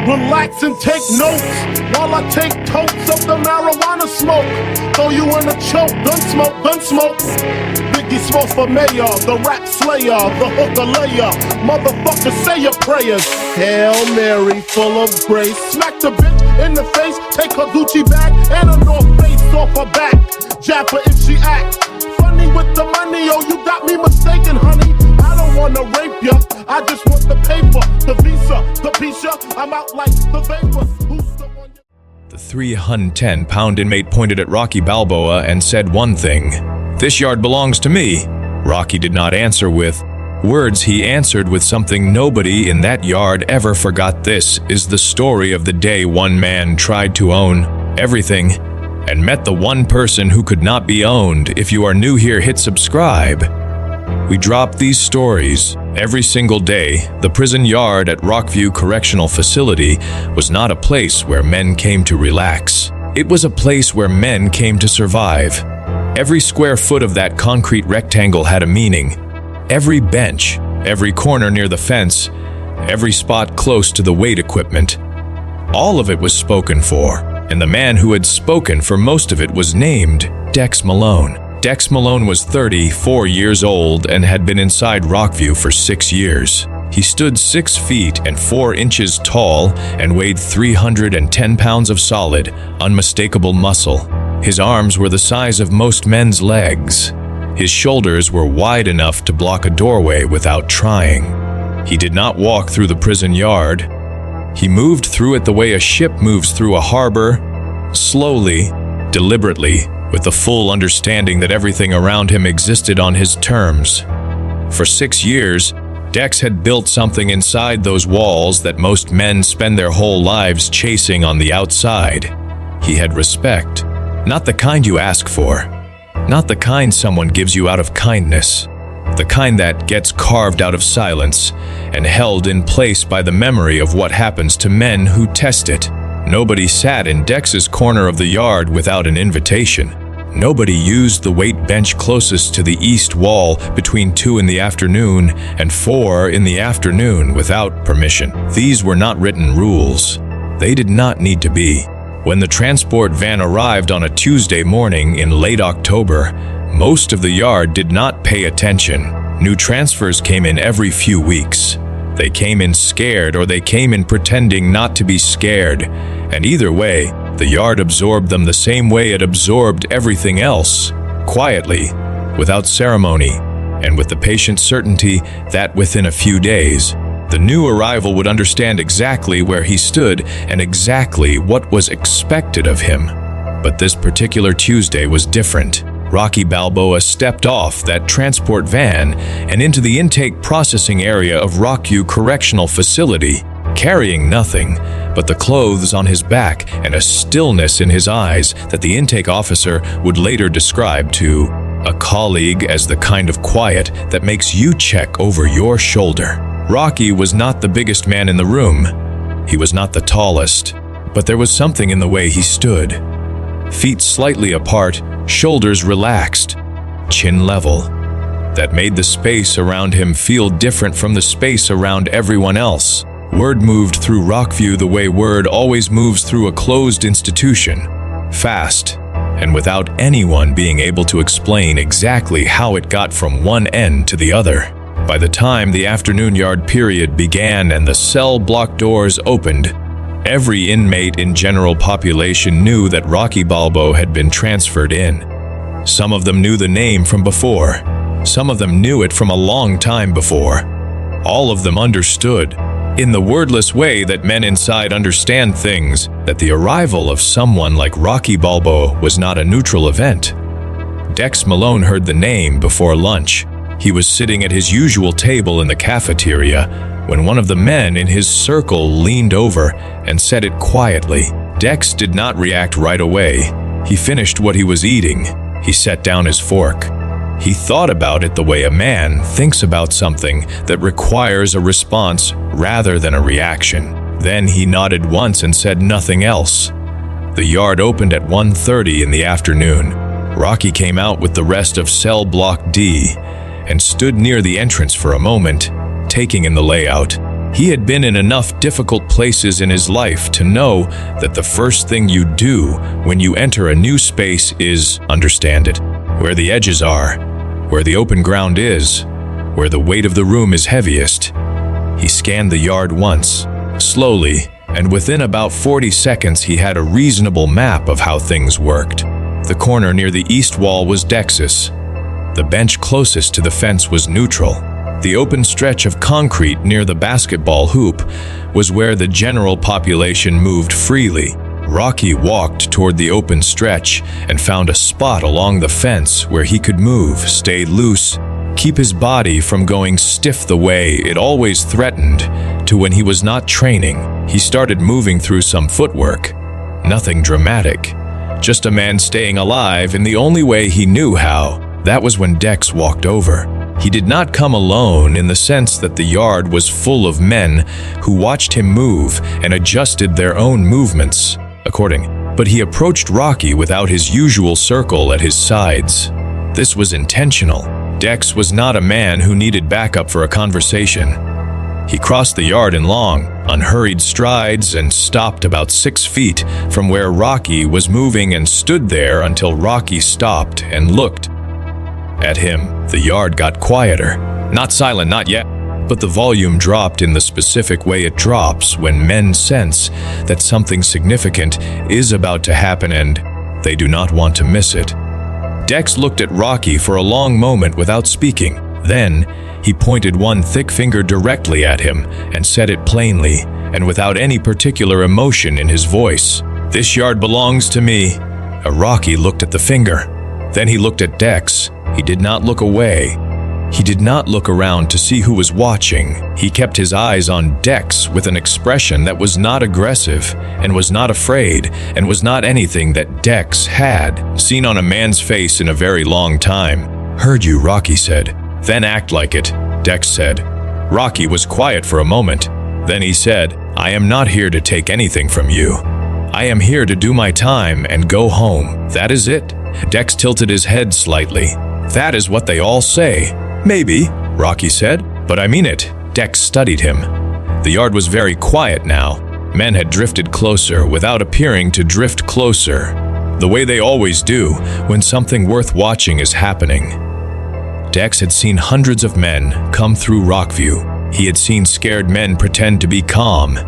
Relax and take notes while I take totes of the marijuana smoke. Throw you in a choke, gun smoke. Biggie Smalls for mayor, the rap slayer, the hooker layer. Motherfucker, say your prayers. Hail Mary, full of grace. Smack the bitch in the face, take her Gucci bag and a North Face off her back. Jab her if she act funny with the money. Oh, you got me mistaken, honey. I don't wanna rape ya, I just want the paper, the visa, the pisha. I'm out like the vapors. Who's the one? The 310-pound inmate pointed at Rocky Balboa and said one thing: "This yard belongs to me." Rocky did not answer with words. He answered with something nobody in that yard ever forgot. This is the story of the day one man tried to own everything and met the one person who could not be owned. If you are new here, hit subscribe. We drop these stories every single day. The prison yard at Rockview Correctional Facility was not a place where men came to relax. It was a place where men came to survive. Every square foot of that concrete rectangle had a meaning. Every bench, every corner near the fence, every spot close to the weight equipment. All of it was spoken for, and the man who had spoken for most of it was named Dex Malone. Dex Malone was 34 years old and had been inside Rockview for 6 years. He stood 6 feet and 4 inches tall and weighed 310 pounds of solid, unmistakable muscle. His arms were the size of most men's legs. His shoulders were wide enough to block a doorway without trying. He did not walk through the prison yard. He moved through it the way a ship moves through a harbor, slowly, deliberately, with the full understanding that everything around him existed on his terms. For 6 years, Dex had built something inside those walls that most men spend their whole lives chasing on the outside. He had respect, not the kind you ask for, not the kind someone gives you out of kindness, the kind that gets carved out of silence and held in place by the memory of what happens to men who test it. Nobody sat in Dex's corner of the yard without an invitation. Nobody used the weight bench closest to the east wall between 2 in the afternoon and 4 in the afternoon without permission. These were not written rules. They did not need to be. When the transport van arrived on a Tuesday morning in late October, most of the yard did not pay attention. New transfers came in every few weeks. They came in scared or they came in pretending not to be scared, and either way, the yard absorbed them the same way it absorbed everything else, quietly, without ceremony, and with the patient certainty that within a few days, the new arrival would understand exactly where he stood and exactly what was expected of him. But this particular Tuesday was different. Rocky Balboa stepped off that transport van and into the intake processing area of Rockview Correctional Facility, carrying nothing but the clothes on his back and a stillness in his eyes that the intake officer would later describe to a colleague as the kind of quiet that makes you check over your shoulder. Rocky was not the biggest man in the room. He was not the tallest, but there was something in the way he stood. Feet slightly apart, shoulders relaxed, chin level, that made the space around him feel different from the space around everyone else. Word moved through Rockview the way word always moves through a closed institution, fast, and without anyone being able to explain exactly how it got from one end to the other. By the time the afternoon yard period began and the cell block doors opened, every inmate in general population knew that Rocky Balboa had been transferred in. Some of them knew the name from before. Some of them knew it from a long time before. All of them understood, in the wordless way that men inside understand things, that the arrival of someone like Rocky Balboa was not a neutral event. Dex Malone heard the name before lunch. He was sitting at his usual table in the cafeteria when one of the men in his circle leaned over and said it quietly. Dex did not react right away. He finished what he was eating. He set down his fork. He thought about it the way a man thinks about something that requires a response rather than a reaction. Then he nodded once and said nothing else. The yard opened at 1:30 in the afternoon. Rocky came out with the rest of cell block D and stood near the entrance for a moment, taking in the layout. He had been in enough difficult places in his life to know that the first thing you do when you enter a new space is understand it. Where the edges are, where the open ground is, where the weight of the room is heaviest. He scanned the yard once, slowly, and within about 40 seconds he had a reasonable map of how things worked. The corner near the east wall was Dex's. The bench closest to the fence was neutral. The open stretch of concrete near the basketball hoop was where the general population moved freely. Rocky walked toward the open stretch and found a spot along the fence where he could move, stay loose, keep his body from going stiff the way it always threatened to when he was not training. He started moving through some footwork. Nothing dramatic, just a man staying alive in the only way he knew how. That was when Dex walked over. He did not come alone in the sense that the yard was full of men who watched him move and adjusted their own movements according. But he approached Rocky without his usual circle at his sides. This was intentional. Dex was not a man who needed backup for a conversation. He crossed the yard in long, unhurried strides and stopped about 6 feet from where Rocky was moving and stood there until Rocky stopped and looked at him. The yard got quieter. Not silent, not yet, but the volume dropped in the specific way it drops when men sense that something significant is about to happen and they do not want to miss it. Dex looked at Rocky for a long moment without speaking. Then, he pointed one thick finger directly at him and said it plainly and without any particular emotion in his voice. "This yard belongs to me." Rocky looked at the finger. Then he looked at Dex. He did not look away. He did not look around to see who was watching. He kept his eyes on Dex with an expression that was not aggressive and was not afraid and was not anything that Dex had seen on a man's face in a very long time. "Heard you," Rocky said. "Then act like it," Dex said. Rocky was quiet for a moment. Then he said, "I am not here to take anything from you. I am here to do my time and go home. That is it." Dex tilted his head slightly. "That is what they all say." "Maybe," Rocky said, "but I mean it." Dex studied him. The yard was very quiet now. Men had drifted closer without appearing to drift closer, the way they always do when something worth watching is happening. Dex had seen hundreds of men come through Rockview. He had seen scared men pretend to be calm.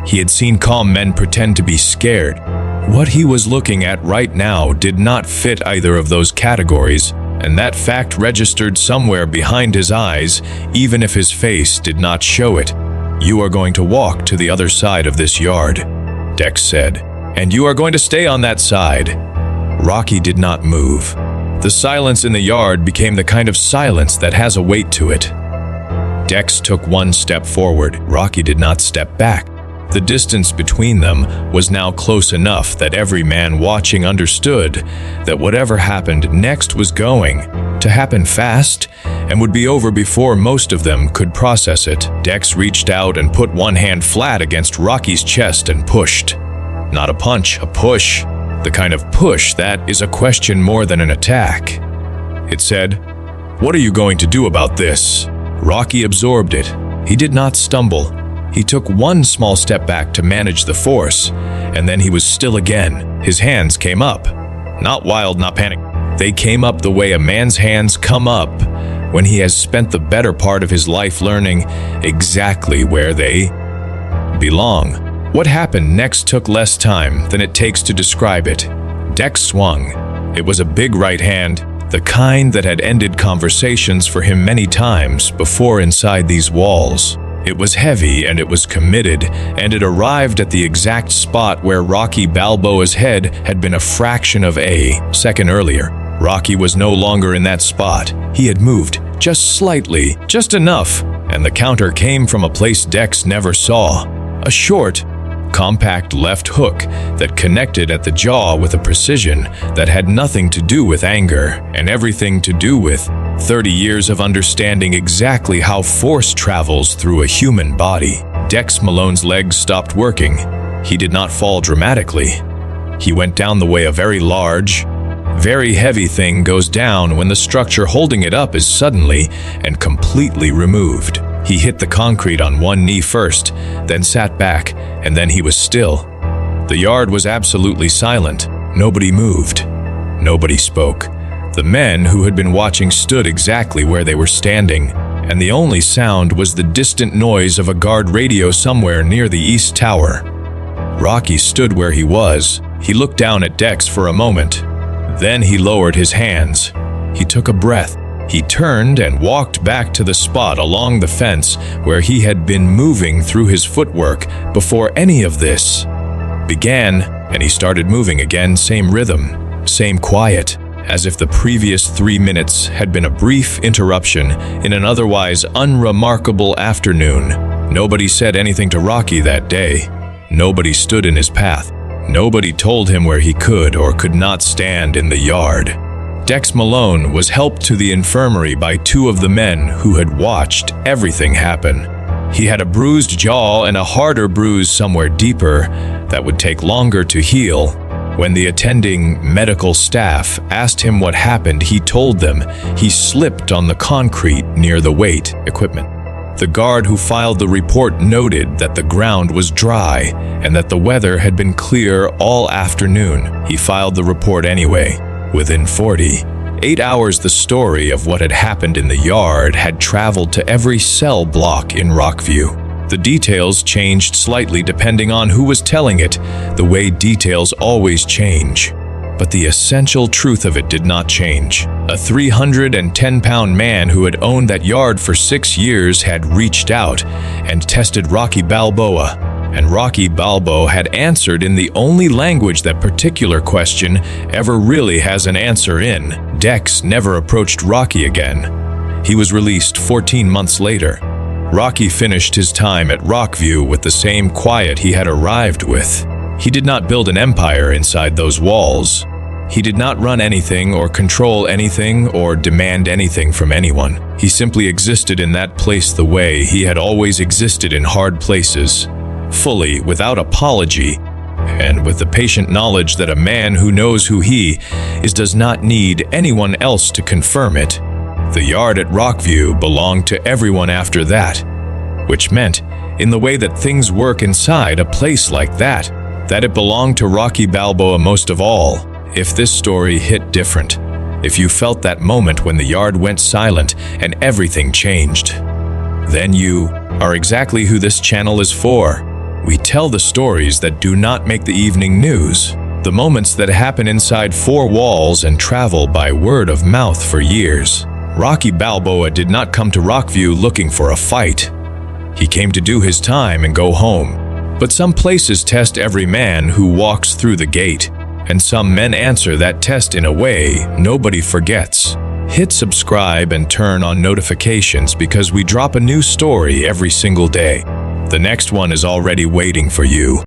He had seen calm men pretend to be scared. What he was looking at right now did not fit either of those categories, and that fact registered somewhere behind his eyes, even if his face did not show it. "You are going to walk to the other side of this yard," Dex said, "and you are going to stay on that side." Rocky did not move. The silence in the yard became the kind of silence that has a weight to it. Dex took one step forward. Rocky did not step back. The distance between them was now close enough that every man watching understood that whatever happened next was going to happen fast and would be over before most of them could process it. Dex reached out and put one hand flat against Rocky's chest and pushed. Not a punch, a push. The kind of push that is a question more than an attack. It said, "What are you going to do about this?" Rocky absorbed it. He did not stumble. He took one small step back to manage the force, and then he was still again. His hands came up. Not wild, not panic. They came up the way a man's hands come up when he has spent the better part of his life learning exactly where they belong. What happened next took less time than it takes to describe it. Dex swung. It was a big right hand, the kind that had ended conversations for him many times before inside these walls. It was heavy and it was committed, and it arrived at the exact spot where Rocky Balboa's head had been a fraction of a second earlier. Rocky was no longer in that spot. He had moved, just slightly, just enough, and the counter came from a place Dex never saw. A short, compact left hook that connected at the jaw with a precision that had nothing to do with anger and everything to do with 30 years of understanding exactly how force travels through a human body. Dex Malone's legs stopped working. He did not fall dramatically. He went down the way a very large, very heavy thing goes down when the structure holding it up is suddenly and completely removed. He hit the concrete on one knee first, then sat back, and then he was still. The yard was absolutely silent. Nobody moved. Nobody spoke. The men who had been watching stood exactly where they were standing, and the only sound was the distant noise of a guard radio somewhere near the east tower. Rocky stood where he was. He looked down at Dex for a moment. Then he lowered his hands. He took a breath. He turned and walked back to the spot along the fence where he had been moving through his footwork before any of this began, and he started moving again, same rhythm, same quiet, as if the previous 3 minutes had been a brief interruption in an otherwise unremarkable afternoon. Nobody said anything to Rocky that day. Nobody stood in his path. Nobody told him where he could or could not stand in the yard. Dex Malone was helped to the infirmary by 2 of the men who had watched everything happen. He had a bruised jaw and a harder bruise somewhere deeper that would take longer to heal. When the attending medical staff asked him what happened, he told them he slipped on the concrete near the weight equipment. The guard who filed the report noted that the ground was dry and that the weather had been clear all afternoon. He filed the report anyway. Within 48 hours, the story of what had happened in the yard had traveled to every cell block in Rockview. The details changed slightly depending on who was telling it, the way details always change. But the essential truth of it did not change. A 310-pound man who had owned that yard for 6 years had reached out and tested Rocky Balboa, and Rocky Balboa had answered in the only language that particular question ever really has an answer in. Dex never approached Rocky again. He was released 14 months later. Rocky finished his time at Rockview with the same quiet he had arrived with. He did not build an empire inside those walls. He did not run anything or control anything or demand anything from anyone. He simply existed in that place the way he had always existed in hard places, fully, without apology, and with the patient knowledge that a man who knows who he is does not need anyone else to confirm it. The yard at Rockview belonged to everyone after that, which meant, in the way that things work inside a place like that it belonged to Rocky Balboa most of all. If this story hit different, if you felt that moment when the yard went silent and everything changed, then you are exactly who this channel is for. We tell the stories that do not make the evening news, the moments that happen inside 4 walls and travel by word of mouth for years. Rocky Balboa did not come to Rockview looking for a fight. He came to do his time and go home. But some places test every man who walks through the gate, and some men answer that test in a way nobody forgets. Hit subscribe and turn on notifications because we drop a new story every single day. The next one is already waiting for you.